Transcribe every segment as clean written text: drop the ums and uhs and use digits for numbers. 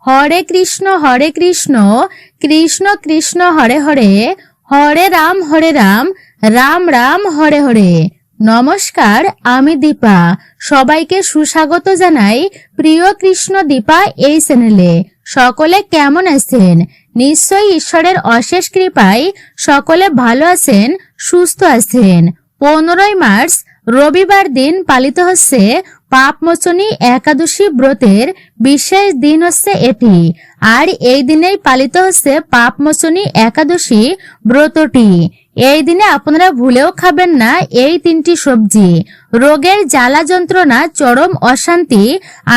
হরে কৃষ্ণ কৃষ্ণ কৃষ্ণ হরে হরে, হরে রাম রাম রাম হরে হরে। নমস্কার, আমি দীপা। সবাইকে সুস্বাগত জানাই প্রিয় কৃষ্ণ দীপা এই চ্যানেলে। সকলে কেমন আছেন? নিশ্চয়ই ঈশ্বরের অশেষ কৃপায় সকলে ভালো আছেন, সুস্থ আছেন। 15 মার্চ রবিবার দিন পালিত হচ্ছে পাপমোচনী একাদশী ব্রতের বিশেষ দিন হচ্ছে এটি। আর এই দিনেই পালিত হচ্ছে পাপমোচনী একাদশী ব্রতটি। এই দিনে আপনারা ভুলেও খাবেন না এই 3টি সবজি। রোগের জ্বালা যন্ত্রণা, চরম অশান্তি,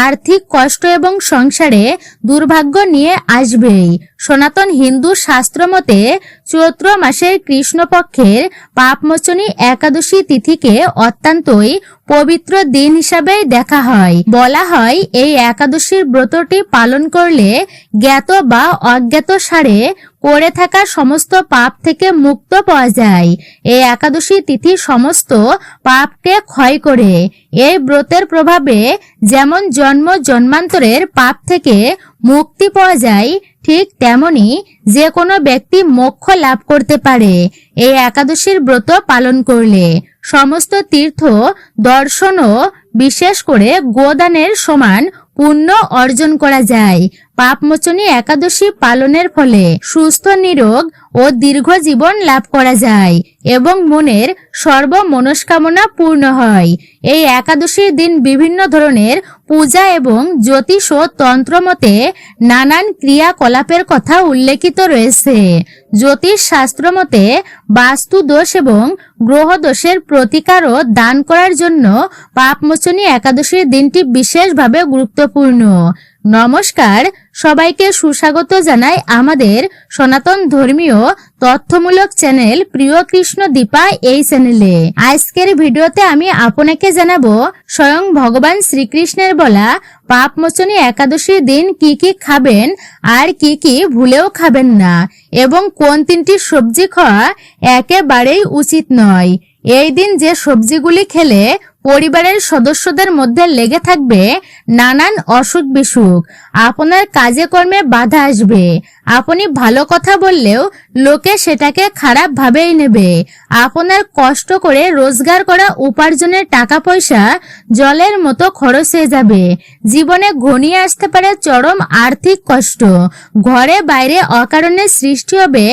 আর্থিক কষ্ট এবং সংসারে দুর্ভাগ্য নিয়ে আসবেই। সনাতন হিন্দু শাস্ত্র মতে চৈত্র মাসের কৃষ্ণপক্ষের পাপমোচনী একাদশী তিথিকে অত্যন্তই পবিত্র দিন হিসাবে দেখা হয়। বলা হয় এই একাদশীর ব্রতটি পালন করলে জ্ঞাত বা অজ্ঞাত সারে করে থাকা সমস্ত পাপ থেকে মুক্ত পাওয়া যায়। এই একাদশী তিথি সমস্ত পাপকে ক্ষয় করে। এই ব্রতের প্রভাবে যেমন জন্ম জন্মান্তরের পাপ থেকে মুক্তি পাওয়া যায়, ঠিক তেমনি যে কোনো ব্যক্তি মোক্ষ লাভ করতে পারে এই একাদশীর ব্রত পালন করলে। সমস্ত তীর্থ দর্শন ও বিশেষ করে গোদানের সমান পুণ্য অর্জন করা যায়। পাপমোচনী একাদশী পালনের ফলে সুস্থ নিরোগ ও দীর্ঘ জীবন লাভ করা যায় এবং মনের সর্ব মনস্কামনা পূর্ণ হয়। এই একাদশীর দিন বিভিন্ন ধরনের পূজা এবং জ্যোতিষ ও তন্ত্র মতে নানান ক্রিয়াকলাপের কথা উল্লেখিত রয়েছে। জ্যোতিষ শাস্ত্র মতে বাস্তু দোষ এবং গ্রহ দোষের প্রতিকার ও দান করার জন্য পাপমোচনী একাদশীর দিনটি বিশেষভাবে গুরুত্বপূর্ণ। নমস্কার, সবাইকে সুস্বাগত জানাই আমাদের সনাতন ধর্মীয় তথ্যমূলক চ্যানেল প্রিয় কৃষ্ণ দীপা এই চ্যানেলে। আজকের ভিডিওতে আমি আপনাকে জানাবো স্বয়ং ভগবান শ্রীকৃষ্ণের বলা পাপমোচনী একাদশীর দিন কি কি খাবেন আর কি কি ভুলেও খাবেন না, এবং কোন 3টি সবজি খাওয়া একেবারেই উচিত নয়। এই দিন যে সবজিগুলি খেলে পরিবারের সদস্যদের মধ্যে লেগে থাকবে নানান অসুখ বিসুখ, আপনার কাজে কর্মে বাধা আসবে। আপনি ভালো কথা বললেও লোকে সেটাকে খারাপ ভাবেই নেবে। আপনার কষ্ট করে রোজগার করা উপার্জনের টাকা পয়সা জলের মতো খরচ হয়ে যাবে। জীবনে ঘনিয়ে আসতে পারে চরম আর্থিক কষ্ট। ঘরে বাইরে অকারণে সৃষ্টি হবে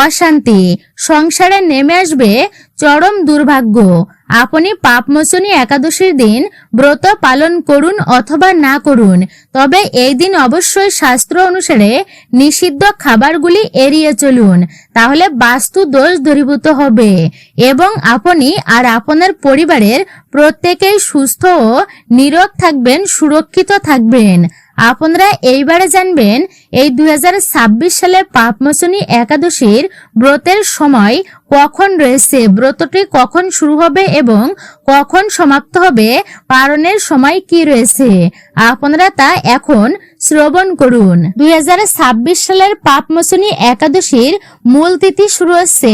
অশান্তি। সংসারে নেমে আসবে চরম দুর্ভাগ্য। আপনি পাপমোচনী একাদশীর দিন ব্রত পালন করুন অথবা না করুন, তবে এই দিন অবশ্যই শাস্ত্র অনুসারে নিষিদ্ধ খাবারগুলি এড়িয়ে চলুন। তাহলে বাস্তু দোষ দূরীভূত হবে এবং আপনি আর আপনার পরিবারের প্রত্যেকেই সুস্থ ও নিরোগ থাকবেন, সুরক্ষিত থাকবেন। আপনারা এইবারে জানবেন এই 2026 সালের পাপমোচনী একাদশীর ব্রতের সময় কখন রয়েছে, ব্রতটি কখন শুরু হবে এবং কখন সমাপ্ত হবে, পালনের সময় কি রয়েছে। আপনারা তা এখন শ্রবণ করুন। 2026 সালের পাপমোচনী একাদশীর মূল তিথি শুরু হচ্ছে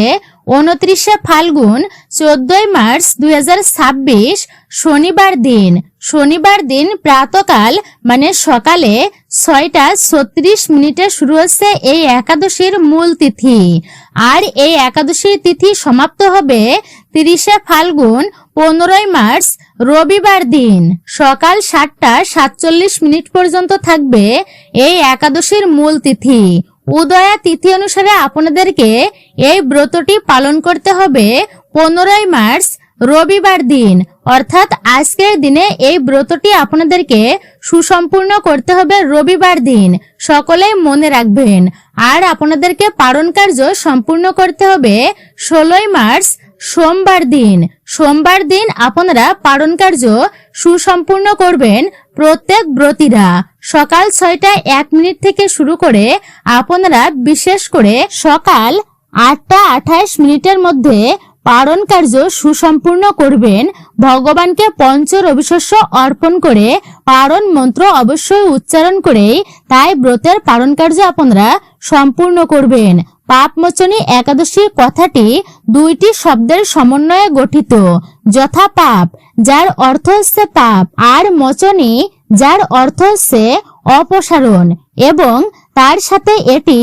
29 ফাল্গুন 14 মার্চ 2026 শনিবার দিন। শনিবার দিন প্রাতকাল মানে সকালে 6:36 শুরু হচ্ছে এই একাদশীর মূল তিথি। আর এই একাদশীর তিথি সমাপ্ত হবে 30 ফাল্গুন 15 মার্চ রবিবার দিন সকাল 7:47 পর্যন্ত থাকবে এই একাদশীর মূল তিথি। উদয়া তিথি অনুসারে আপনাদেরকে এই ব্রতটি পালন করতে হবে 15 মার্চ রবিবার দিন, অর্থাৎ আজকের দিনে এই ব্রতটি আপনাদেরকে সুসম্পূর্ণ করতে হবে রবিবার দিন। সকলেই মনে রাখবেন। আর আপনাদেরকে পালন কার্য সম্পূর্ণ করতে হবে 16 মার্চ সোমবার দিন। সোমবার দিন আপনারা পালন কার্য সুসম্পূর্ণ করবেন প্রত্যেক ব্রতীরা। সকাল 6:01 থেকে শুরু করে আপনারা বিশেষ করে সকাল 8:28 মধ্যে পালন কার্য সুসম্পূর্ণ করবেন। ভগবানকে পঞ্চ রবিশস্য অর্পণ করে পালন মন্ত্র অবশ্যই উচ্চারণ করেই তাই ব্রতের পালন কার্য আপনারা সম্পূর্ণ করবেন। পাপমোচনী একাদশী কথাটি 2টি শব্দের সমন্বয়ে গঠিত, যথা পাপ যার অর্থ হচ্ছে পাপ আর মোচনী যার অর্থ হচ্ছে অপসারণ। এবং তার সাথে এটি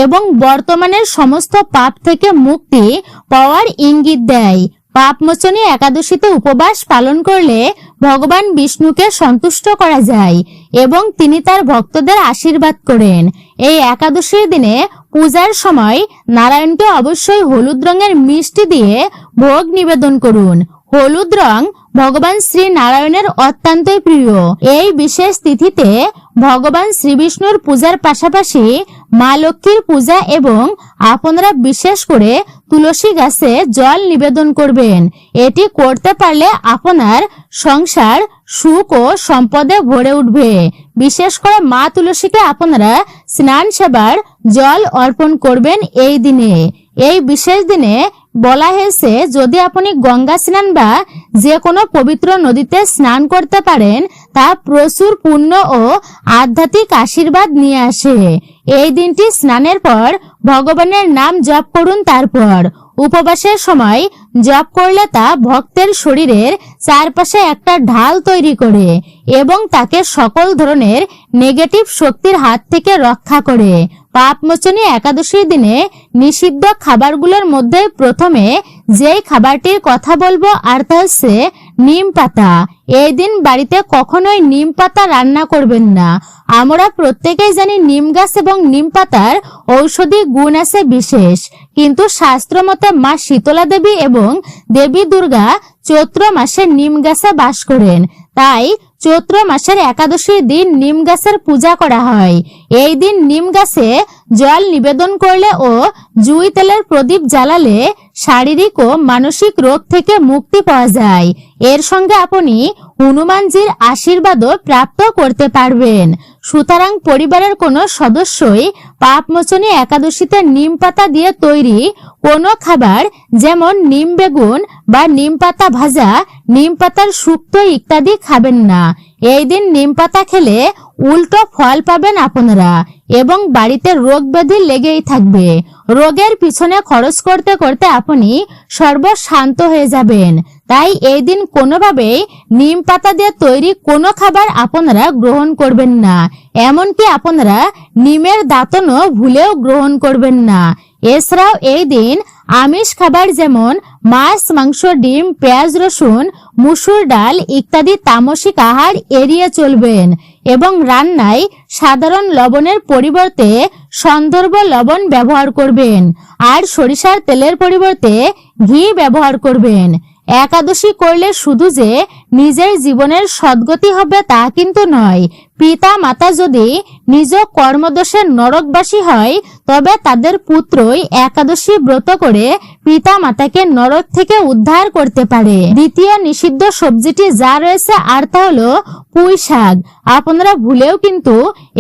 এবং বর্তমানের সমস্ত পাপ থেকে মুক্তি পাওয়ার ইঙ্গিত দেয়। পাপমোচনী একাদশীতে উপবাস পালন করলে ভগবান বিষ্ণুকে সন্তুষ্ট করা যায় এবং তিনি তার ভক্তদের আশীর্বাদ করেন। এই একাদশীর দিনে পূজার সময় নারায়ণকে অবশ্যই হলুদ রঙের মিষ্টি দিয়ে ভোগ নিবেদন করুন। হলুদ রং ভগবান শ্রী নারায়ণের অত্যন্তই প্রিয়। এই বিশেষ তিথিতে ভগবান শ্রী বিষ্ণুর পূজার পাশাপাশি মা লক্ষ্মীর পূজা এবং আপনারা বিশেষ করে তুলসী গাছে জল নিবেদন করবেন। এটি করতে পারলে আপনার সংসার সুখ ও সম্পদে ভরে উঠবে। বিশেষ করে মা তুলসীকে আপনারা স্নান সেবার জল অর্পণ করবেন এই দিনে। এই বিশেষ দিনে বলা হয়েছে যদি আপনি গঙ্গা স্নান বা যে কোনো পবিত্র নদীতে স্নান করতে পারেন তা প্রচুর পুণ্য ও আধ্যাত্মিক আশীর্বাদ নিয়ে আসে। এই দিনটি স্নানের পর ভগবানের নাম জপ করুন। তারপর উপবাসের সময় জপ করলে তা ভক্তের শরীরের চারপাশে একটা ঢাল তৈরি করে এবং তাকে সকল ধরনের নেগেটিভ শক্তির হাত থেকে রক্ষা করে। পাপমোচনী একাদশীর দিনে নিষিদ্ধ খাবারগুলোর মধ্যে প্রথমে যেই খাবারটির কথা বলবো আর তা হচ্ছে নিম পাতা। এই দিন বাড়িতে কখনোই নিম পাতা রান্না করবেন না। আমরা প্রত্যেকেই জানি নিম গাছ এবং নিম পাতার ঔষধি গুণ আছে বিশেষ, কিন্তু শাস্ত্র মতে মা শীতলা দেবী এবং দেবী দুর্গা চৈত্র মাসে নিম গাছে বাস করেন। তাই চৈত্র মাসের একাদশীর দিন নিম গাছের পূজা করা হয়। এই দিন নিম গাছে জল নিবেদন করলে ও জুঁই তেলের প্রদীপ জ্বালালে শারীরিক ও মানসিক রোগ থেকে মুক্তি পাওয়া যায়। এর সঙ্গে আপনি হনুমানজির আশীর্বাদও প্রাপ্ত করতে পারবেন। সুতরাং পরিবারের কোনো সদস্যই পাপমোচনী একাদশীতে নিম পাতা দিয়ে তৈরি কোনো খাবার যেমন নিম বেগুন বা নিম পাতা ভাজা, নিম পাতার শুক্তো ইত্যাদি খাবেন না। এই দিন নিম পাতা খেলে উল্টো ফল পাবেন আপনারা এবং বাড়িতে রোগ ব্যাধি লেগেই থাকবে। রোগের পিছনে খরচ করতে করতে আপনি সর্বশান্ত হয়ে যাবেন। তাই এই দিন কোনোভাবেই নিম পাতা দিয়ে তৈরি কোনো খাবার আপনারা গ্রহণ করবেন না। এমনকি আপনারা নিমের দাঁতনও ভুলেও গ্রহণ করবেন না। এছাড়াও এই দিন আমিষ খাবার যেমন মাছ, মাংস, ডিম, পেঁয়াজ, রসুন, মুসুর ডাল ইত্যাদি তামসিক আহার এড়িয়ে চলবেন এবং রান্নায় সাধারণ লবণের পরিবর্তে সন্দর্ভ লবণ ব্যবহার করবেন আর সরিষার তেলের পরিবর্তে ঘি ব্যবহার করবেন। একাদশী করলে শুধু যে নিজের জীবনের সদ্গতি হবে তা কিন্তু নয়। পিতা মাতা যদি নিজ কর্মদোষে নরকবাসী হয় তবে তাদের পুত্রই একাদশী ব্রত করে পিতা মাতাকে নরক থেকে উদ্ধার করতে পারে। দ্বিতীয় নিষিদ্ধ সবজিটি যা রয়েছে আর তা হলো পুঁই শাক। আপনারা ভুলেও কিন্তু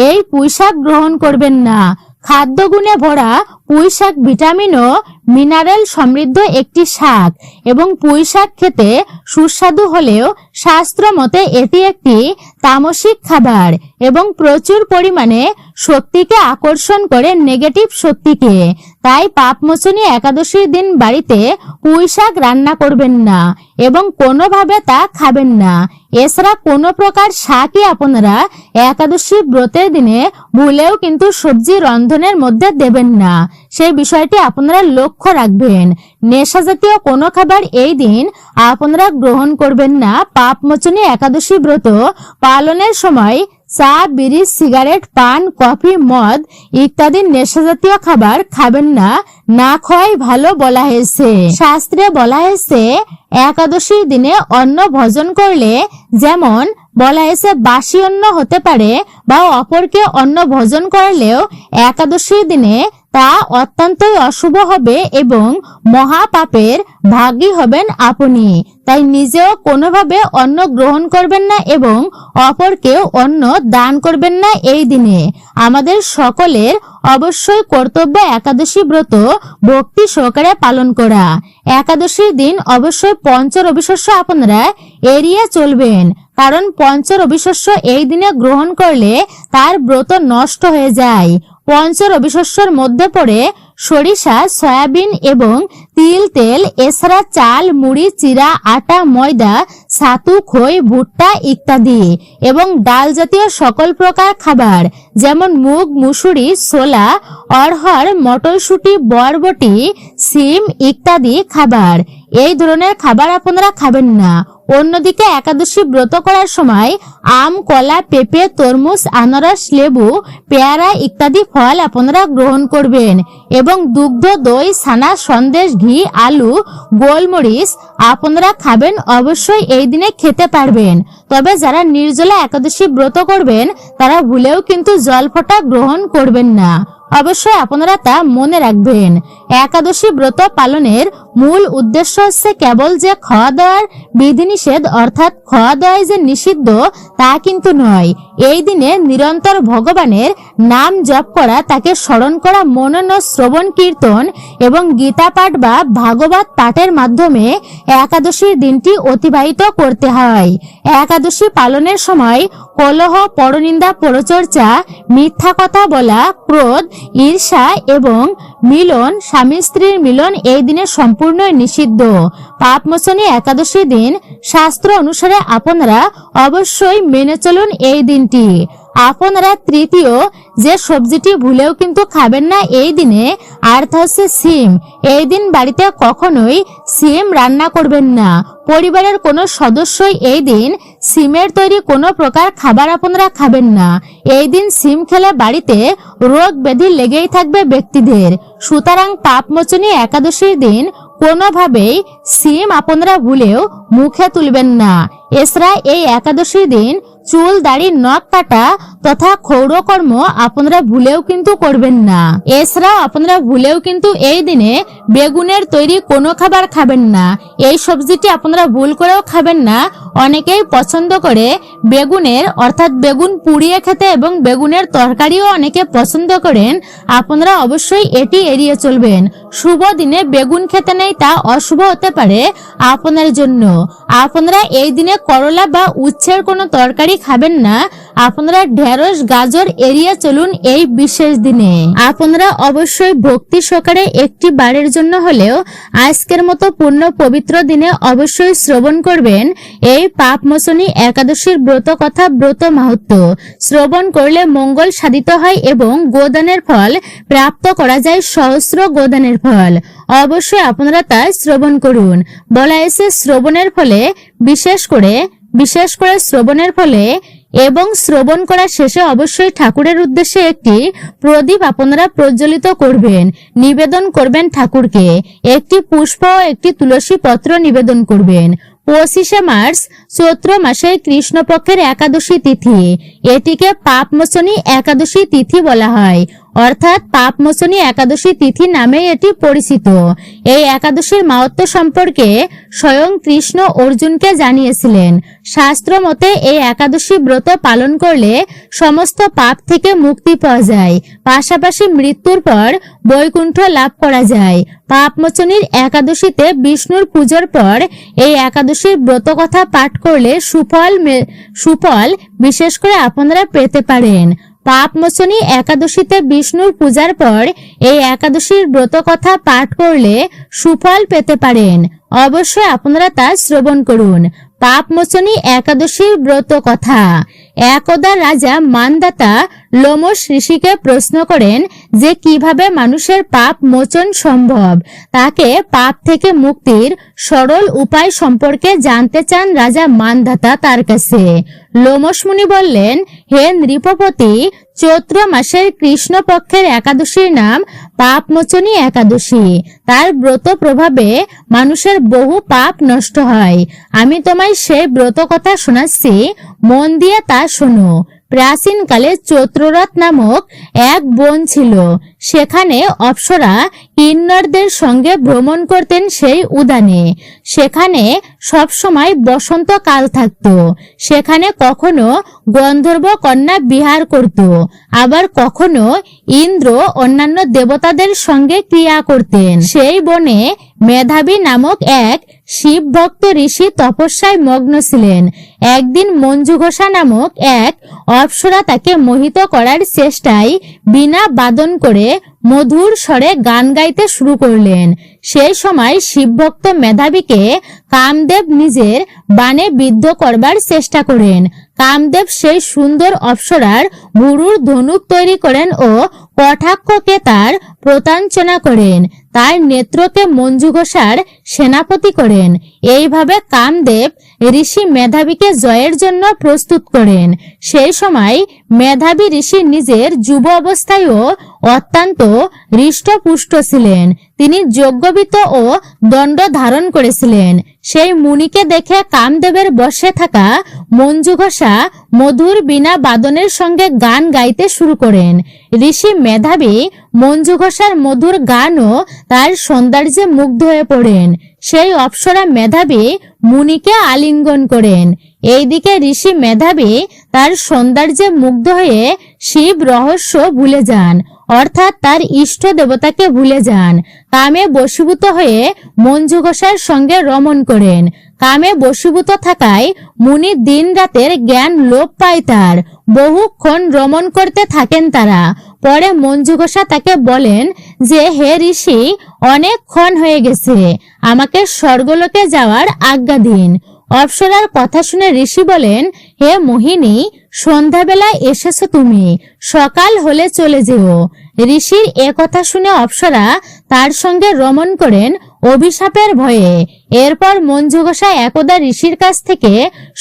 এই পুঁই শাক গ্রহণ করবেন না। খাদ্যগুণে ভরা পুঁই শাক ভিটামিন ও মিনারেল সমৃদ্ধ একটি শাক এবং পুঁই শাক খেতে সুস্বাদু হলেও শাস্ত্র মতে এটি একটি তামসিক খাবার এবং প্রচুর পরিমাণে শক্তিকে আকর্ষণ করে নেগেটিভ শক্তিকে। তাই পাপমোচনী একাদশীর দিন বাড়িতে পুঁই শাক রান্না করবেন না এবং কোনোভাবে তা খাবেন না। এছাড়া কোনো প্রকার শাকই আপনারা একাদশী ব্রতের দিনে ভুলেও কিন্তু সবজি রন্ধনের মধ্যে দেবেন না। সেই বিষয়টি আপনারা লক্ষ্য রাখবেন। নেশা জাতীয় কোনো খাবার এই দিন আপনারা গ্রহণ করবেন না। পাপমোচনী একাদশী ব্রত পালনের সময় চা, বিড়ি, সিগারেট, পান, কফি, মদ ইত্যাদি নেশাজাতীয় খাবার খাবেন না। না খাওয়াই ভালো বলা হয়েছে। শাস্ত্রে বলা হয়েছে একাদশীর দিনে অন্ন ভোজন করলে যেমন বলা হয়েছে বাসি অন্ন হতে পারে বা অপরকে অন্ন ভোজন করলেও একাদশীর দিনে তা অত্যন্তই অশুভ হবে এবং মহাপাপের ভাগী হবেন আপনি। তাই নিজেও কোনোভাবে অন্ন গ্রহণ করবেন না এবং অপরকেও অন্ন দান করবেন না এই দিনে। আমাদের সকলের অবশ্যই কর্তব্য একাদশী ব্রত ভক্তি সহকারে পালন করা। একাদশীর দিন অবশ্যই পঞ্চ রবিশস্য আপনারা এড়িয়ে চলবেন, কারণ পঞ্চ রবিশস্য এই দিনে গ্রহণ করলে তার ব্রত নষ্ট হয়ে যায়। পঞ্চ রবিশস্যের মধ্যে পড়ে সরিষা, সয়াবিন এবং তিল তেল, এছাড়া চাল, মুড়ি, চিরা, আটা, ময়দা, ছাতু, খই, ভুট্টা ইত্যাদি এবং ডাল জাতীয় সকল প্রকার খাবার যেমন মুগ, মুসুরি, ছোলা, অড়হর, মটরশুঁটি, বরবটি, সিম ইত্যাদি খাবার, এই ধরনের খাবার আপনারা খাবেন না। অন্যদিকে একাদশী ব্রত করার সময় আম, কলা, পেঁপে, তরমুজ, আনারস, লেবু, পেয়ারা ইত্যাদি ফল আপনারা গ্রহণ করবেন এবং দুগ্ধ, দই, ছানা, সন্দেশ, ঘি, আলু, গোলমরিচ আপনারা খাবেন। অবশ্যই এই দিনে খেতে পারবেন। তবে যারা নির্জলা একাদশী ব্রত করবেন তারা ভুলেও কিন্তু জল ফোঁটা গ্রহণ করবেন না। অবশ্যই আপনারা তা মনে রাখবেন। একাদশী ব্রত পালনের মূল উদ্দেশ্য হচ্ছে কেবল যে খাওয়া দাওয়ার বিধিনিষেধ অর্থাৎ খাওয়া দাওয়াই যে নিষিদ্ধ তা কিন্তু নয়। এই দিনে নিরন্তর ভগবানের নাম জপ করা, তাকে স্মরণ করা, মনন, শ্রবণ, কীর্তন এবং গীতা পাঠ বা ভাগবত পাঠের মাধ্যমে একাদশীর দিনটি অতিবাহিত করতে হয়। একাদশী পালনের সময় কলহ, পরনিন্দা, পরচর্চা, মিথ্যা কথা বলা, ক্রোধ, ঈর্ষা এবং মিলন, স্বামী স্ত্রীর মিলন এই দিনে সম্পূর্ণ নিষিদ্ধ। পাপমোচনী একাদশী দিন শাস্ত্র অনুসারে আপনারা অবশ্যই মেনে চলুন এই দিনটি। আপনারা তৃতীয় যে সবজিটি ভুলেও কিন্তু খাবেন না এই দিনে, আর তা হচ্ছে সিম। এই দিন বাড়িতে কখনোই সিম রান্না করবেন না। পরিবারের কোনো সদস্যই এই দিন সিমের তৈরি কোনো প্রকার খাবার আপনারা খাবেন না। এই দিন সিম খেলে বাড়িতে রোগ ব্যাধি লেগেই থাকবে ব্যক্তিদের। সুতরাং পাপমোচনী একাদশীর দিন কোনোভাবেই সিম আপনারা ভুলেও মুখে তুলবেন না। এছাড়া এই একাদশীর দিন চুল, দাড়ি, নখ কাটা তথা ক্ষৌরকর্ম আপনারা ভুলেও কিন্তু করবেন না। এছাড়াও আপনারা ভুলেও কিন্তু এই দিনে বেগুনের তৈরি কোনো খাবার খাবেন না। এই সবজিটি আপনারা ভুল করেও খাবেন না। অনেকেই পছন্দ করে বেগুনের অর্থাৎ বেগুন পুড়িয়ে খেতে এবং বেগুনের তরকারিও অনেকে পছন্দ করেন। আপনারা অবশ্যই এটি এড়িয়ে চলবেন। শুভ দিনে বেগুন খেতে নেই, তা অশুভ হতে পারে আপনার জন্য। আপনারা এই দিনে করলা বা উচ্ছের কোনো তরকারি খাবেন না। আপনারা ঢেঁড়স, গাজর এড়িয়ে চলুন এই বিশেষ দিনে। আপনারা অবশ্যই ভক্তি সহকারে একটি বারের জন্য হলেও আজকের মতো পূর্ণ পবিত্র দিনে অবশ্যই শ্রবণ করবেন এই পাপমোচনী একাদশীর ব্রত কথা, ব্রত মাহাত্ম্য। শ্রবণ করলে মঙ্গল সাধিত হয় এবং গোদানের ফল প্রাপ্ত করা যায়, সহস্র গোদানের ফল। অবশ্যই আপনারা তা শ্রবণ করুন। বলা হয়েছে শ্রবণের ফলে বিশেষ করে শ্রবণের ফলে এবং শ্রবণ করার শেষে অবশ্যই ঠাকুরের উদ্দেশ্যে একটি প্রদীপ আপনারা প্রজ্বলিত করবেন, নিবেদন করবেন ঠাকুরকে। একটি পুষ্প ও একটি তুলসী পত্র নিবেদন করবেন। 25শে মার্চ চৈত্র মাসের কৃষ্ণপক্ষের একাদশী তিথি। এটিকে পাপমোচনী একাদশী তিথি বলা হয়, অর্থাৎ পাপমোচনী একাদশী তিথি নামে এটি পরিচিত। এই একাদশীর মাহাত্ম্য সম্পর্কে স্বয়ং কৃষ্ণ অর্জুনকে জানিয়েছিলেন। শাস্ত্র মতে এই একাদশী ব্রত পালন করলে সমস্ত পাপ থেকে মুক্তি পাওয়া যায়, পাশাপাশি মৃত্যুর পর বৈকুণ্ঠ লাভ করা যায়। পাপমোচনীর একাদশীতে বিষ্ণুর পূজার পর এই একাদশীর ব্রত কথা পাঠ করলে সুফল বিশেষ করে আপনারা পেতে পারেন। পাপমোচনী একাদশীতে বিষ্ণুর পূজার পর এই একাদশীর ব্রত কথা পাঠ করলে সুফল পেতে পারেন। অবশ্যই আপনারা তা শ্রবণ করুন। পাপমোচনী একাদশীর ব্রত কথা। একদা রাজা মানদাতা লোমশ ঋষিকে প্রশ্ন করেন যে কিভাবে মানুষের পাপ মোচন সম্ভব। তাকে পাপ থেকে মুক্তির সরল উপায় সম্পর্কে জানতে চান রাজা মানদাতা তার কাছে। লোমশ মুনি বললেন, হে নৃপপতি, চৈত্র মাসের কৃষ্ণপক্ষের একাদশীর নাম পাপমোচনী একাদশী। তার ব্রত প্রভাবে মানুষের বহু পাপ নষ্ট হয়। আমি তোমায় সেই ব্রত কথা শোনাচ্ছি, মন দিয়ে তা শোনো। প্রাচীনকালে চৈত্ররথ নামক এক বন ছিল। সেখানে অপ্সরা কিন্নরদের সঙ্গে ভ্রমণ করতেন সেই উদ্যানে। সেখানে সবসময় বসন্তকাল থাকত। সেখানে কখনো গন্ধর্ব কন্যা বিহার করত, আবার কখনো ইন্দ্র অন্যান্য দেবতাদের সঙ্গে ক্রিয়া করতেন। সেই বনে মেধাবী নামক এক শিব ভক্ত ঋষি তপস্যায় মগ্ন ছিলেন। একদিন মঞ্জু ঘোষা নামক এক অপ্সরা তাকে মোহিত করার চেষ্টায় বীণা বাদন করে মধুর স্বরে গান গাইতে শুরু করলেন। সেই সময় শিবভক্ত মেধাবীকে কামদেব নিজের বাণে বিদ্ধ করবার চেষ্টা করেন। কামদেব সেই সুন্দর অপ্সরার গুরুর ধনুক তৈরি করেন ও কটাক্ষকে তার প্রতাঞ্চনা করেন, তার নেত্রকে মঞ্জু ঘোষার সেনাপতি করেন। এইভাবে কামদেব ঋষি মেধাবীকে জয়ের জন্য প্রস্তুত করেন। সেই সময় মেধাবী ঋষি নিজের যুব অবস্থায়ও অত্যন্ত হৃষ্টপুষ্ট ছিলেন। তিনি যজ্ঞবিত ও দণ্ড ধারণ করেছিলেন। সেই মুনিকে দেখে কামদেবের বসে থাকা মঞ্জু ঘোষা মধুর বীণা বাদনের সঙ্গে গান গাইতে শুরু করেন। ঋষি মেধাবী মঞ্জু ঘোষার মধুর গান ও তার সৌন্দর্যে মুগ্ধ হয়ে পড়েন। সেই অপ্সরা মেধাবী মুনিকে আলিঙ্গন করেন। এইদিকে ঋষি মেধাবী তার সৌন্দর্যে মুগ্ধ হয়ে শিব রহস্য ভুলে যান, অর্থাৎ তার ইষ্ট দেবতাকে ভুলে যান। কামে বশীভূত হয়ে মঞ্জু ঘোষার সঙ্গে রমণ করেন। কামে বশীভূত থাকায় মুনি দিন রাতের জ্ঞান লোপ পায় তার। বহুক্ষণ রমণ করতে থাকেন তারা। পরে মঞ্জু ঘোষা তাকে বলেন যে, হে ঋষি, অনেকক্ষণ হয়ে গেছে, আমাকে স্বর্গলোকে যাওয়ার আজ্ঞা দিন। অপ্সরার কথা শুনে ঋষি বলেন, হে মোহিনী, সন্ধ্যাবেলায় এসেছো তুমি, সকাল হলে চলে যেও। ঋষির এ কথা শুনে অপ্সরা তার সঙ্গে রমণ করেন অভিশাপের ভয়ে। এরপর মঞ্জু ঘোষা একদা ঋষির কাছ থেকে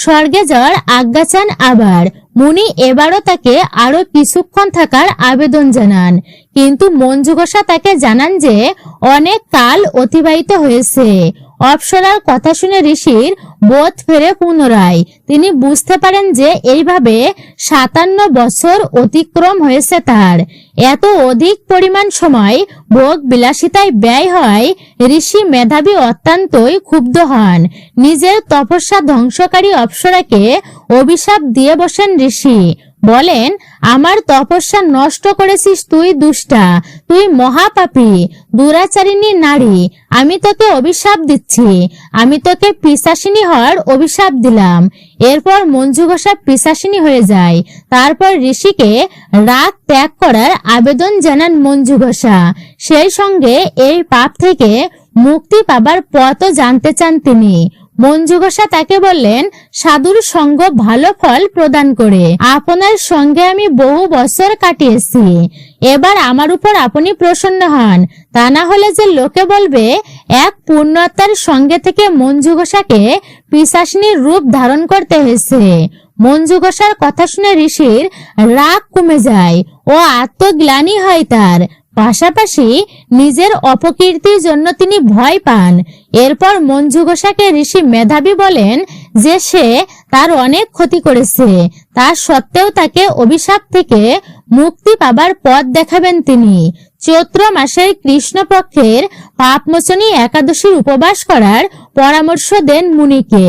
স্বর্গে যাওয়ার আজ্ঞা চান। আবার মুনি এবারও তাকে আরো কিছুক্ষণ থাকার আবেদন জানান, কিন্তু মঞ্জু ঘোষা তাকে জানান যে অনেক কাল অতিবাহিত হয়েছে। অপ্সরার কথা শুনে ঋষির বোধ ফেরে পুনরায়। তিনি বুঝতে পারেন যে এইভাবে 57 বছর অতিক্রম হয়েছে তার। এত অধিক পরিমাণ সময় ভোগ বিলাসিতায় ব্যয় হয় ঋষি মেধাবী অত্যন্তই ক্ষুব্ধ হন। নিজের তপস্যা ধ্বংসকারী অপ্সরাকে অভিশাপ দিয়ে বসেন ঋষি। বলেন, আমার তপস্যা নষ্ট করেছিস তুই দুষ্টা, তুই মহাপাপী, দুরাচারিণী নারী। আমি তোকে অভিশাপ দিচ্ছি, আমি তোকে পিশাচিনী হওয়ার অভিশাপ দিলাম। এরপর মঞ্জু ঘোষা পিশাচিনী হয়ে যায়। তারপর ঋষিকে রাগ ত্যাগ করার আবেদন জানান মঞ্জু ঘোষা। সেই সঙ্গে এই পাপ থেকে মুক্তি পাবার পথও জানতে চান তিনি। মঞ্জু ঘোষা তাকে বললেন, সাধুর সঙ্গ ভালো ফল প্রদান করে। আপনার সঙ্গে আমি বহু বছর কাটিয়েছি, এবার আমার উপর আপনি প্রসন্ন হন। তা না হলে যে লোকে বলবে এক পূর্ণতার সঙ্গে থেকে মঞ্জু ঘোষাকে পিশাচিনীর রূপ ধারণ করতে হয়েছে। মঞ্জু ঘোষার কথা শুনে ঋষির রাগ কমে যায় ও আত্মগ্লানি হয় তার। পাশাপাশি নিজের অপকীর্তির জন্য তিনি ভয় পান। এরপর মঞ্জু ঘোষাকে ঋষি মেধাবী বলেন যে সে তার অনেক ক্ষতি করেছে, তা সত্ত্বেও তাকে অভিশাপ থেকে মুক্তি পাবার পথ দেখাবেন তিনি। চৈত্র মাসের কৃষ্ণপক্ষের পাপমোচনী একাদশীর উপবাস করার পরামর্শ দেন মুনিকে।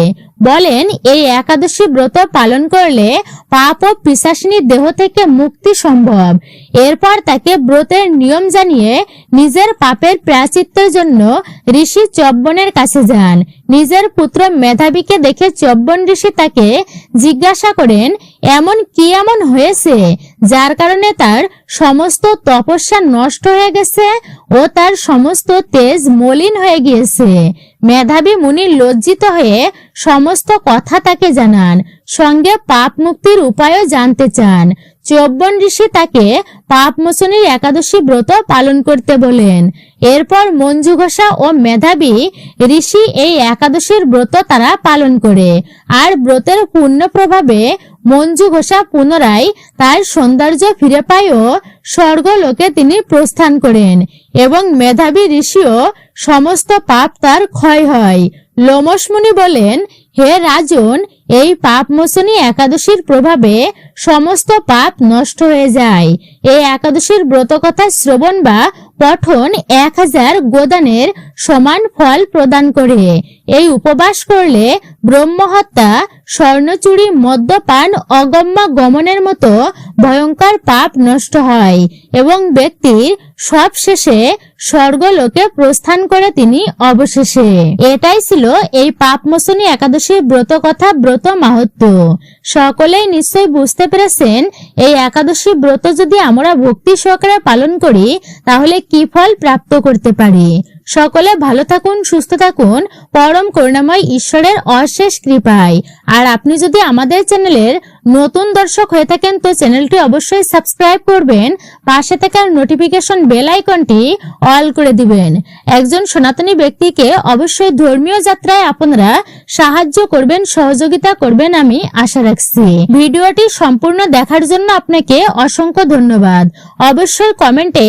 বলেন, এই একাদশী ব্রত পালন করলে পাপ ও পিশাচিনীর দেহ থেকে মুক্তি সম্ভব। এরপর তাকে ব্রতের নিয়ম জানিয়ে নিজের পাপের প্রায়শ্চিত্তের জন্য ঋষি চব্বনের কাছে যান। নিজের পুত্র মেধাবীকে দেখে চব্বন ঋষি তাকে জিজ্ঞাসা করেন, এমন কি এমন হয়েছে যার কারণে তার সমস্ত তপস্যা নষ্ট হয়ে গেছে ও তার সমস্ত তেজ মলিন হয়ে গিয়েছে। মেধাবী মুনি লজ্জিত হয়ে সমস্ত কথা তাকে জানান, সঙ্গে পাপ মুক্তির উপায়ও জানতে চান। চব্বন ঋষি তাকে পাপমোচনীর একাদশী ব্রত পালন করতে বলেন। এরপর মঞ্জু ঘোষা ও মেধাবী ঋষি এই একাদশীর ব্রত তারা পালন করে। আর ব্রতের পূর্ণ প্রভাবে মঞ্জু ঘোষা পুনরায় তার সৌন্দর্য ফিরে পায় ও স্বর্গলোকে তিনি প্রস্থান করেন এবং মেধাবী ঋষিও সমস্ত পাপ তার ক্ষয় হয়। লোমশ মুনি বলেন, হে রাজন, এই পাপমোচনী একাদশীর প্রভাবে সমস্ত পাপ নষ্ট হয়ে যায়। এই একাদশীর ব্রত কথা শ্রবণ বা পঠন 1000 গোদানের সমান ফল প্রদান করে। এই উপবাস করলে ব্রহ্মহত্যা, স্বর্ণচুরি, মদ্যপান, অগম্য গমনের মতো ভয়ঙ্কর পাপ নষ্ট হয় এবং ব্যক্তির সব শেষে স্বর্গলোকে প্রস্থান করে তিনি অবশেষে। এটাই ছিল এই পাপমোচনী একাদশীর ব্রত কথা, ব্রত মাহাত্ম্য। সকলেই নিশ্চয়ই বুঝতে পেরেছেন এই একাদশী ব্রত যদি আমরা ভক্তি সহকারে পালন করি তাহলে কি ফল প্রাপ্ত করতে পারি। সকলে ভালো থাকুন, সুস্থ থাকুন, পরম করুণাময় ঈশ্বরের অশেষ কৃপায়। আর আপনি যদি আমাদের চ্যানেলের নতুন দর্শক হয়ে থাকেন তো চ্যানেলটি অবশ্যই সাবস্ক্রাইব করবেন, পাশে থাকা নোটিফিকেশন বেল আইকনটি অল করে দিবেন। একজন সনাতনী ব্যক্তিকে অবশ্যই ধর্মীয় যাত্রায় আপনারা সাহায্য করবেন, সহযোগিতা করবেন, আমি আশা রাখছি। ভিডিওটি সম্পূর্ণ দেখার জন্য আপনাকে অসংখ্য ধন্যবাদ। অবশ্যই কমেন্টে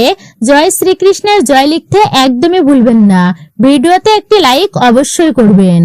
জয় শ্রীকৃষ্ণের জয় লিখতে একদমই ভুলবেন না। ভিডিওতে একটি লাইক অবশ্যই করবেন।